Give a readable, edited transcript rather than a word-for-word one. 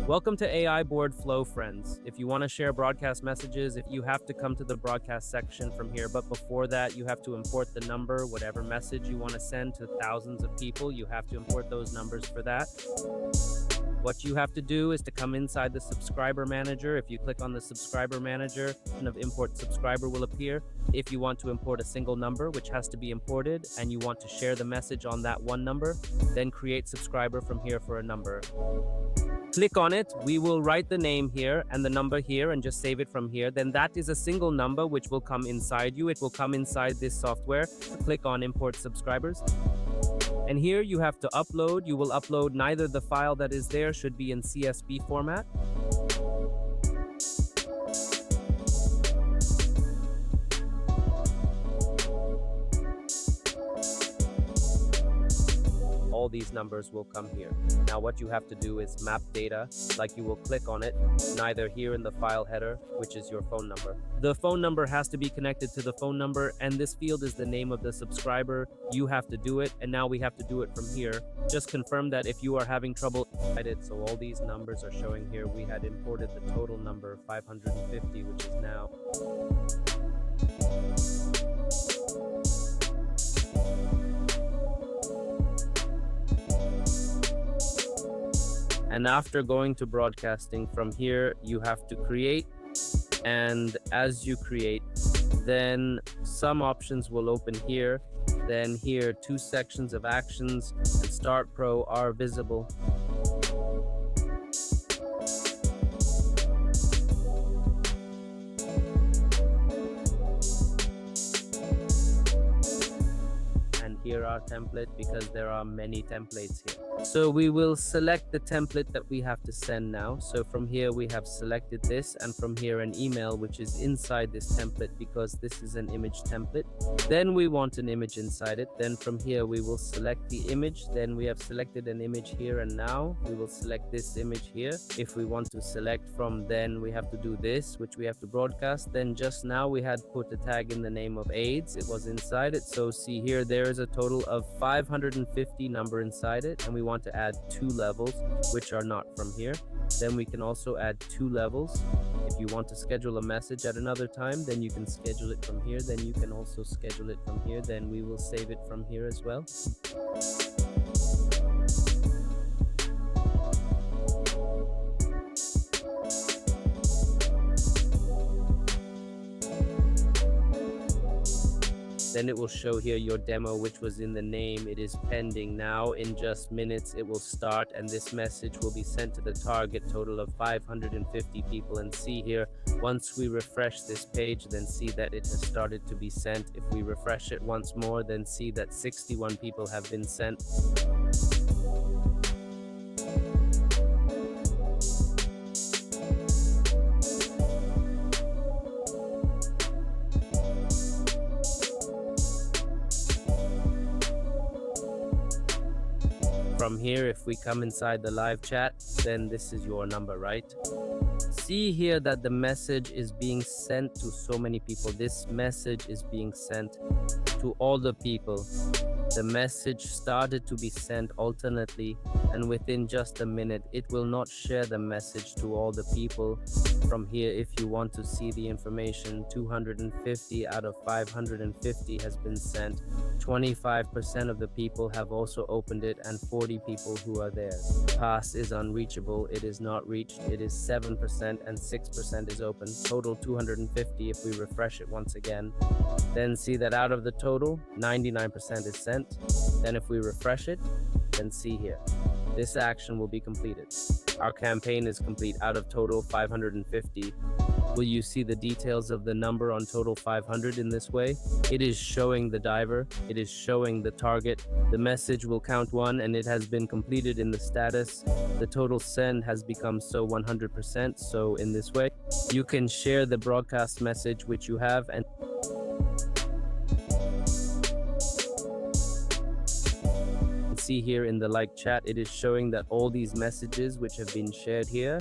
Welcome to AI BotFlow, friends. If you want to share broadcast messages, if you have to come to the broadcast section from here, but before that, you have to import the number, whatever message you want to send to thousands of people, you have to import those numbers for that. What you have to do is to come inside the subscriber manager. If you click on the subscriber manager, an of import subscriber will appear. If you want to import a single number, which has to be imported, and you want to share the message on that one number, then create subscriber from here for a number. Click on it, we will write the name here and the number here and just save it from here. Then that is a single number which will come inside you. It will come inside this software. Click on import subscribers. And here you have to upload. You will upload neither the file that is there should be in CSV format. All these numbers will come here. Now what you have to do is map data, like you will click on it, neither here in the file header, which is your phone number. The phone number has to be connected to the phone number, and this field is the name of the subscriber. You have to do it, and now we have to do it from here. Just confirm that if you are having trouble, so all these numbers are showing here. We had imported the total number 550, which is now. And after going to broadcasting from here, you have to create. And as you create, then some options will open here. Then here, 2 sections of actions and Start Pro are visible. Here our template, because there are many templates here. So we will select the template that we have to send now. So from here we have selected this, and from here an email which is inside this template, because this is an image template. Then we want an image inside it. Then from here we will select the image. Then we have selected an image here, and now we will select this image here. If we want to select from, then we have to do this, which we have to broadcast. Then just now we had put a tag in the name of AIDS. It was inside it. So see here, there is a total of 550 number inside it, and we want to add 2 levels which are not from here. Then we can also add 2 levels. If you want to schedule a message at another time, then you can schedule it from here. Then you can also schedule it from here. Then we will save it from here as well. Then it will show here your demo, which was in the name. It is pending now. In just minutes, it will start, and this message will be sent to the target total of 550 people. And see here, once we refresh this page, then see that it has started to be sent. If we refresh it once more, then see that 61 people have been sent. From here, if we come inside the live chat, then this is your number, right? See here that the message is being sent to so many people. This message is being sent to all the people. The message started to be sent alternately, and within just a minute, it will not share the message to all the people. From here, if you want to see the information, 250 out of 550 has been sent. 25% of the people have also opened it, and 40 people who are there. Pass is unreachable. It is not reached. It is 7% and 6% is open. Total 250 if we refresh it once again. Then see that out of the total, 99% is sent. Then if we refresh it, then see here. This action will be completed. Our campaign is complete out of total 550. Will you see the details of the number on total 500 in this way? It is showing the diver. It is showing the target. The message will count 1, and it has been completed in the status. The total send has become 100%. So in this way, you can share the broadcast message which you have, and see here in the like chat, it is showing that all these messages which have been shared here